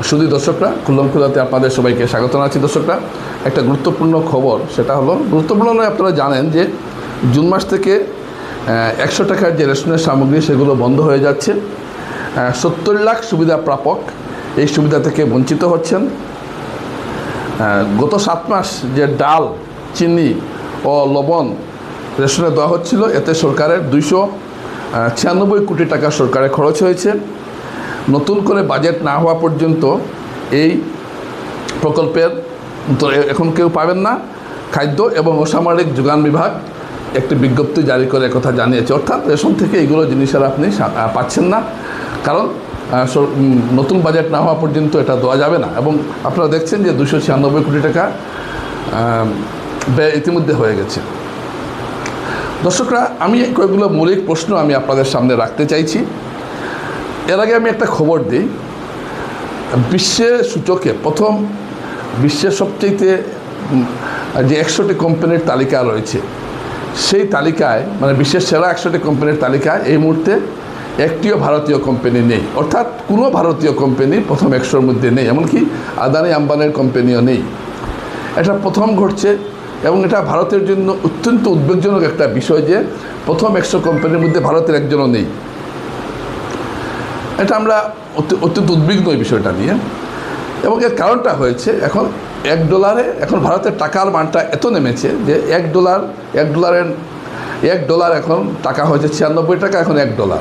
শুধু দর্শকরা, খুল্লম খুলাতে আপনাদের সবাইকে স্বাগত জানাচ্ছি। দর্শকরা, একটা গুরুত্বপূর্ণ খবর, সেটা হলো গুরুত্বপূর্ণ নয়, আপনারা জানেন যে জুন মাস থেকে 100 টাকার যে রেশনের সামগ্রী সেগুলো বন্ধ হয়ে যাচ্ছে। 70 লাখ সুবিধা প্রাপক এই সুবিধা থেকে বঞ্চিত হচ্ছেন। গত 7 মাস যে ডাল, চিনি ও লবণ রেশনে দেওয়া হচ্ছিল, এতে সরকারের 296 কোটি টাকা সরকারের খরচ হয়েছে। নতুন করে বাজেট না হওয়া পর্যন্ত এই প্রকল্পের এখন কেউ পাবেন না। খাদ্য এবং অসামরিক যোগান বিভাগ একটি বিজ্ঞপ্তি জারি করে কথা জানিয়েছে, অর্থাৎ রেশন থেকে এইগুলো জিনিসের আপনি পাচ্ছেন না, কারণ নতুন বাজেট না হওয়া পর্যন্ত এটা দেওয়া যাবে না। এবং আপনারা দেখছেন যে 296 কোটি টাকা ব্যয় ইতিমধ্যে হয়ে গেছে। দর্শকরা, আমি কয়েকগুলো মৌলিক প্রশ্ন আমি আপনাদের সামনে রাখতে চাইছি। এর আগে আমি একটা খবর দিই। বিশ্বের সূচকে প্রথম, বিশ্বের সবচেয়ে যে 100টি কোম্পানির তালিকা রয়েছে, সেই তালিকায়, মানে বিশ্বের সেরা 100টি কোম্পানির তালিকায় এই মুহূর্তে একটিও ভারতীয় কোম্পানি নেই। অর্থাৎ কোনো ভারতীয় কোম্পানি প্রথম 100-র মধ্যে নেই, এমনকি আদানি আম্বানির কোম্পানিও নেই। এটা প্রথম ঘটছে এবং এটা ভারতের জন্য অত্যন্ত উদ্বেগজনক একটা বিষয় যে প্রথম 100 কোম্পানির মধ্যে ভারতের একজনও নেই। এটা আমরা অত্যন্ত উদ্বিগ্ন এই বিষয়টা নিয়ে। এবং এর কারণটা হয়েছে, এখন $1 এখন ভারতের টাকার মানটা এত নেমেছে যে $1 এখন টাকা হয়েছে 96 টাকা, এখন $1।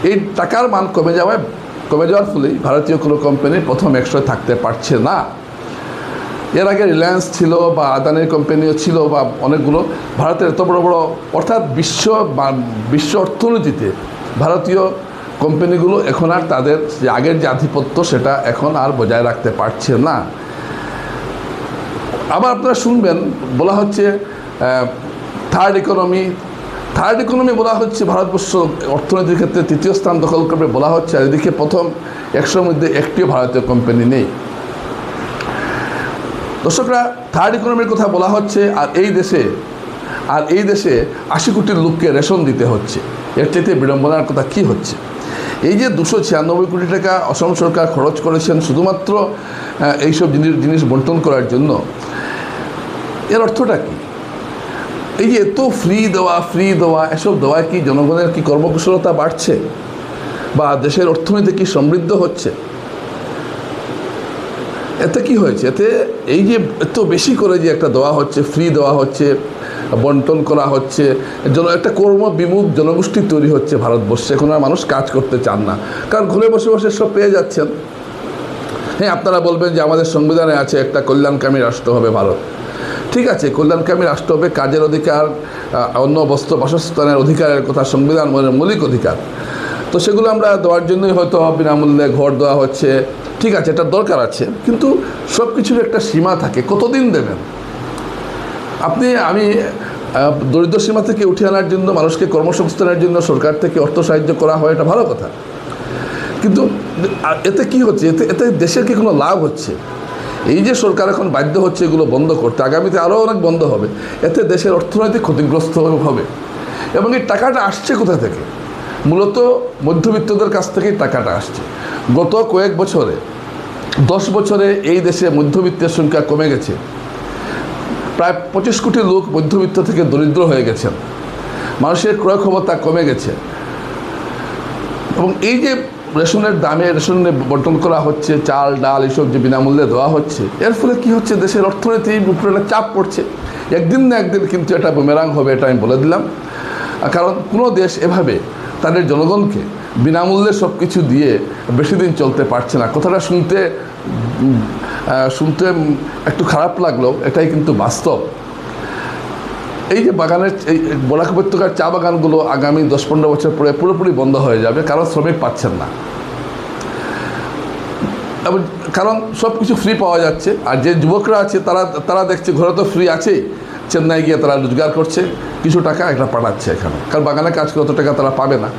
এই টাকার মান কমে যাওয়ার ফলেই ভারতীয় কোনো কোম্পানি প্রথম 100 থাকতে পারছে না। এর আগে রিলায়েন্স ছিল বা আদানির কোম্পানিও ছিল বা অনেকগুলো, ভারতের এত বড় বড়, অর্থাৎ বিশ্ব অর্থনীতিতে ভারতীয় কোম্পানিগুলো এখন আর তাদের যে আগের যে আধিপত্য সেটা এখন আর বজায় রাখতে পারছে না। আবার আপনারা শুনবেন বলা হচ্ছে থার্ড ইকোনমি বলা হচ্ছে, ভারতবর্ষ অর্থনীতির ক্ষেত্রে 3য় স্থান দখল করবে বলা হচ্ছে, আর এদিকে প্রথম 100-র মধ্যে একটিও ভারতীয় কোম্পানি নেই। দর্শকরা, থার্ড ইকোনমির কথা বলা হচ্ছে, আর এই দেশে 80 কোটি লোককে রেশন দিতে হচ্ছে। এর চাইতে বিড়ম্বনার কথা কি হচ্ছে? এই যে 296 কোটি টাকা অসম সরকার খরচ করেছেন শুধুমাত্র এইসব জিনিস বন্টন করার জন্য, এর অর্থটা কি? এই যে এত ফ্রি দেওয়া এসব দেওয়ায় কি জনগণের কি কর্মকুশলতা বাড়ছে বা দেশের অর্থনীতি কি সমৃদ্ধ হচ্ছে? এতে কি হয়েছে? এতে এই যে এত বেশি করে যে একটা দেওয়া হচ্ছে, ফ্রি দেওয়া হচ্ছে, বন্টন করা হচ্ছে, একটা কর্মবিমুখ জনগোষ্ঠী তৈরি হচ্ছে ভারতবর্ষে। এখন আর মানুষ কাজ করতে চান না, কারণ ঘরে বসে বসে সব পেয়ে যাচ্ছেন। হ্যাঁ, আপনারা বলবেন যে আমাদের সংবিধানে আছে একটা কল্যাণকামী রাষ্ট্র হবে ভারত। ঠিক আছে, কল্যাণকামী রাষ্ট্র হবে, কাজের অধিকার, অন্ন বস্ত্র বাসস্থানের অধিকারের কথা সংবিধান মৌলিক অধিকার, তো সেগুলো আমরা দেওয়ার জন্যই হয়তো বিনামূল্যে ঘর দেওয়া হচ্ছে। ঠিক আছে, এটা দরকার আছে, কিন্তু সব কিছুর একটা সীমা থাকে। কতদিন দেবেন আমি দরিদ্র সীমা থেকে উঠে আনার জন্য, মানুষকে কর্মসংস্থানের জন্য সরকার থেকে অর্থ সাহায্য করা হয়, এটা ভালো কথা, কিন্তু এতে কি হচ্ছে? এতে দেশের কি কোনো লাভ হচ্ছে? এই যে সরকার এখন বাধ্য হচ্ছে এগুলো বন্ধ করতে, আগামীতে আরও অনেক বন্ধ হবে, এতে দেশের অর্থনৈতিক ক্ষতিগ্রস্ত হবে। এবং এই টাকাটা আসছে কোথা থেকে? মূলত মধ্যবিত্তদের কাছ থেকেই টাকাটা আসছে। গত কয়েক বছরে, 10 বছরে এই দেশে মধ্যবিত্তের সংখ্যা কমে গেছে। প্রায় 25 কোটি লোক মধ্যবিত্ত থেকে দরিদ্র হয়ে গেছেন। মানুষের ক্রয় ক্ষমতা কমে গেছে। এবং এই যে রেশনের বন্টন করা হচ্ছে, চাল ডাল এসব যে বিনামূল্যে দেওয়া হচ্ছে, এর ফলে কি হচ্ছে? দেশের অর্থনীতির উপরে একটা চাপ পড়ছে। একদিন না একদিন কিন্তু এটা বুমেরাং হবে, এটা আমি বলে দিলাম। কারণ কোনো দেশ এভাবে তাদের জনগণকে বিনামূল্যে সব কিছু দিয়ে বেশি দিন চলতে পারছে না। কথাটা শুনতে একটু খারাপ লাগলেও এটাই কিন্তু বাস্তব। এই যে এই বরাক উপত্যকার চা বাগানগুলো আগামী 10-15 বছর পরে পুরোপুরি বন্ধ হয়ে যাবে, কারণ শ্রমিক পাচ্ছেন না, এবং কারণ সব কিছু ফ্রি পাওয়া যাচ্ছে। আর যে যুবকরা আছে তারা দেখছে ঘরে তো ফ্রি আছেই, চেন্নাই গিয়ে তারা রোজগার করছে, কিছু টাকা একটা পাঠাচ্ছে এখানে, কারণ বাগানে কাজ করে অত টাকা তারা পাবে না।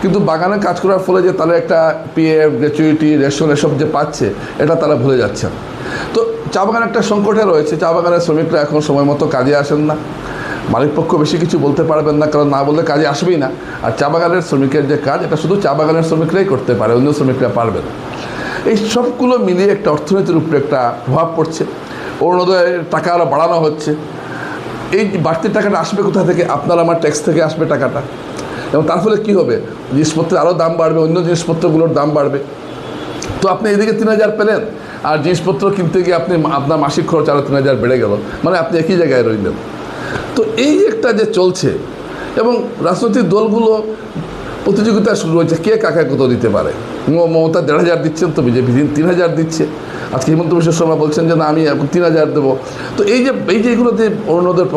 কিন্তু বাগানে কাজ করার ফলে যে তারা একটা পিএফ, গ্র্যাচুইটি, রেশন এসব যে পাচ্ছে, এটা তারা ভুলে যাচ্ছেন। তো চা বাগান একটা সংকটে রয়েছে। চা বাগানের শ্রমিকরা এখন সময় মতো কাজে আসেন না। মালিকপক্ষ বেশি কিছু বলতে পারবেন না, কারণ না বললে কাজে আসবেই না। আর চা বাগানের শ্রমিকের যে কাজ, এটা শুধু চা বাগানের শ্রমিকরাই করতে পারে, অন্য শ্রমিকরা পারবে না। এই সবগুলো মিলিয়ে একটা অর্থনীতির উপরে একটা প্রভাব পড়ছে। অরুণোদয়ের টাকা আরও বাড়ানো হচ্ছে। এই বাড়তি টাকাটা আসবে কোথা থেকে? আপনার আমার ট্যাক্স থেকে আসবে টাকাটা। এবং তার ফলে কী হবে? জিনিসপত্রের আরও দাম বাড়বে, অন্য জিনিসপত্রগুলোর দাম বাড়বে। তো আপনি এদিকে 3,000 পেলেন, আর জিনিসপত্র কিনতে গিয়ে আপনার মাসিক খরচ আরও 3,000 বেড়ে গেল, মানে আপনি একই জায়গায় রইলেন। তো এই একটা যে চলছে, এবং রাজনৈতিক দলগুলো প্রতিযোগিতা শুরু হয়েছে কে কাকে কত দিতে পারে। মমতা 1,500 দিচ্ছেন, তো বিজেপি 3,000 দিচ্ছে। আজকে হিমন্ত বিশ্ব শর্মা বলছেন যে না, আমি এখন 3,000 দেবো। তো এই যে এগুলো যে অরুণোদয়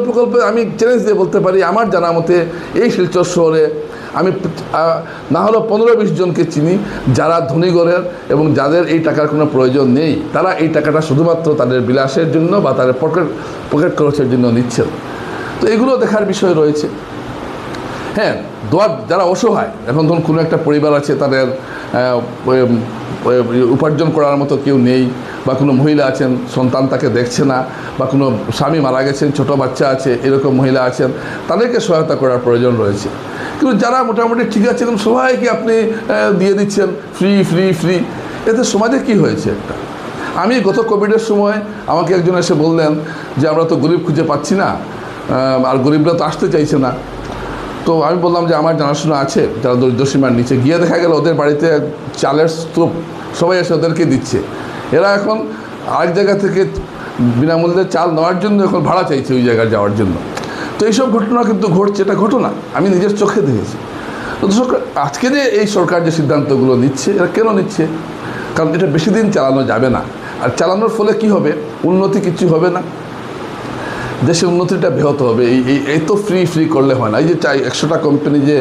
প্রকল্পে আমি চ্যালেঞ্জ দিয়ে বলতে পারি, আমার জানা মতে এই শিলচর শহরে আমি না হলেও 15-20 জনকে চিনি যারা ধনীগড়ের এবং যাদের এই টাকার কোনো প্রয়োজন নেই। তারা এই টাকাটা শুধুমাত্র তাদের বিলাসের জন্য বা তাদের পকেট খরচের জন্য নিচ্ছেন। তো এগুলো দেখার বিষয় রয়েছে। হ্যাঁ, যারা অসহায়, এখন ধরুন কোনো একটা পরিবার আছে, তাদের উপার্জন করার মতো কেউ নেই, বা কোনো মহিলা আছেন সন্তান তাকে দেখছে না, বা কোনো স্বামী মারা গেছেন, ছোট বাচ্চা আছে, এরকম মহিলা আছেন, তাদেরকে সহায়তা করার প্রয়োজন রয়েছে। কিন্তু যারা মোটামুটি ঠিক আছে, কিন্তু সবাইকে আপনি দিয়ে দিচ্ছেন ফ্রি, এতে সমাজে কি হয়েছে একটা? আমি গত কোভিডের সময় আমাকে একজন এসে বললেন যে আমরা তো গরিব খুঁজে পাচ্ছি না, আর গরিবরা তো আসতে চাইছে না। তো আমি বললাম যে আমার জানাশোনা আছে যারা দরিদ্রসীমার নিচে। গিয়ে দেখা গেল ওদের বাড়িতে চালের স্তূপ, সবাই এসে ওদেরকে দিচ্ছে। এরা এখন আরেক জায়গা থেকে বিনামূল্যে চাল নেওয়ার জন্য এখন ভাড়া চাইছে ওই জায়গায় যাওয়ার জন্য। তো এইসব ঘটনা কিন্তু ঘটছে, এটা ঘটনা আমি নিজের চোখে দেখেছি। তো দর্শক, আজকে যে এই সরকার যে সিদ্ধান্তগুলো নিচ্ছে, এরা কেন নিচ্ছে? কারণ এটা বেশি দিন চালানো যাবে না। আর চালানোর ফলে কি হবে? উন্নতি কিছু হবে না, দেশের উন্নতিটা ব্যাহত হবে। এই তো ফ্রি করলে হয় না। এই যে 100টা কোম্পানি যে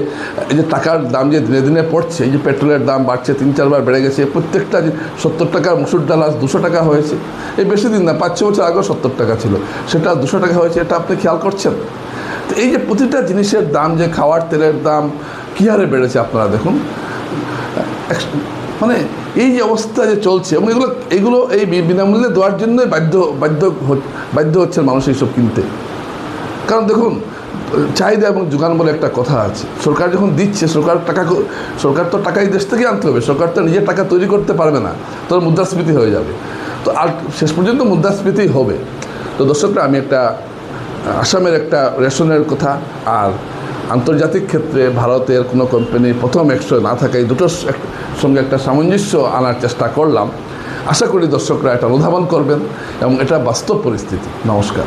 এই যে টাকার দাম যে দিনে দিনে পড়ছে, এই যে পেট্রোলের দাম বাড়ছে, 3-4 বার বেড়ে গেছে, প্রত্যেকটা 70 টাকার মুসুর ডাল আজ 200 টাকা হয়েছে। এই বেশি দিন না, 5-6 বছর আগেও 70 টাকা ছিল, সেটা 200 টাকা হয়েছে। এটা আপনি খেয়াল করছেন? তো এই যে প্রতিটা জিনিসের দাম, যে খাওয়ার তেলের দাম কী হারে বেড়েছে আপনারা দেখুন। মানে এই যে অবস্থা যে চলছে, এবং এগুলো এই বিনামূল্যে দেওয়ার জন্যই বাধ্য হচ্ছেন মানুষ এইসব কিনতে। কারণ দেখুন, চাহিদা এবং যোগান বলে একটা কথা আছে। সরকার যখন দিচ্ছে, সরকার তো টাকাই দেশ থেকে আনতে হবে। সরকার তো নিজের টাকা তৈরি করতে পারবে না, তোর মুদ্রাস্ফীতি হয়ে যাবে। তো আর শেষ পর্যন্ত মুদ্রাস্ফীতি হবে। তো দর্শকরা, আমি একটা আসামের একটা রেশনের কথা আর আন্তর্জাতিক ক্ষেত্রে ভারতের কোনো কোম্পানি প্রথম 100 না থাকা, এই দুটোর সঙ্গে একটা সামঞ্জস্য আনার চেষ্টা করলাম। আশা করি দর্শকরা এটা অনুধাবন করবেন, এবং এটা বাস্তব পরিস্থিতি। নমস্কার।